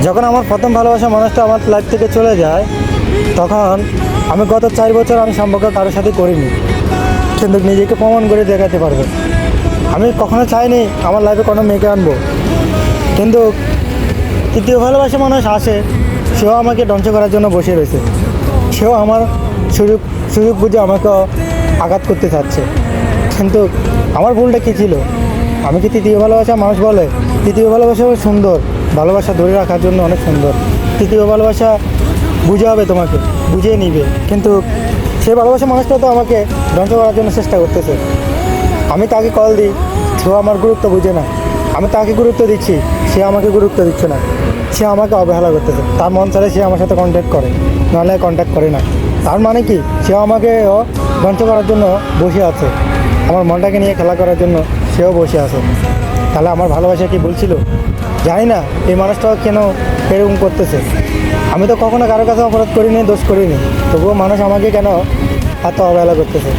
যখন আমার প্রথম ভালোবাসা মানুষটা আমার লাইফ থেকে চলে যায়, তখন আমি গত 4 বছর আমি সম্পর্ক কারোর সাথে করিনি, কিন্তু নিজেকে প্রমাণ করে দেখাতে পারবো। আমি কখনো চাইনি আমার লাইফে কোনো মেয়েকে আনবো, কিন্তু তৃতীয় ভালোবাসা মানুষ আসে, সেও আমাকে ধ্বংস করার জন্য বসে রয়েছে। সেও আমার সুযোগ সুযোগ বুঝে আমাকে আঘাত করতে চাচ্ছে। কিন্তু আমার ভুলটা কী ছিল? আমি কি তৃতীয় ভালোবাসা? মানুষ বলে তৃতীয় ভালোবাসাও সুন্দর, ভালোবাসা ধরে রাখার জন্য অনেক সুন্দর। তৃতীয় ভালোবাসা বুঝে হবে, তোমাকে বুঝিয়ে নিবে, কিন্তু সেই ভালোবাসা মানুষটা তো আমাকে ধ্বংস করার জন্য চেষ্টা করতেছে। আমি তাকে কল দিই, সেও আমার গুরুত্ব বুঝে না। আমি তাকে গুরুত্ব দিচ্ছি, সে আমাকে গুরুত্ব দিচ্ছে না। সে আমাকে অবহেলা করতেছে। তার মন চাইলে সে আমার সাথে কন্ট্যাক্ট করে, নাহলে কন্ট্যাক্ট করে না। তার মানে কি, সেও আমাকে ধ্বংস করার জন্য বসে আছে। আমার মনটাকে নিয়ে খেলা করার জন্য সেও বসে আছে। তাহলে আমার ভালোবাসা কি বলছিল? জানি না এই মানুষটাও কেন এরকম করতেছে। আমি তো কখনো কারোর কাছে অপরাধ করিনি, দোষ করিনি, তবুও মানুষ আমাকে কেন এত অবহেলা করতেছে।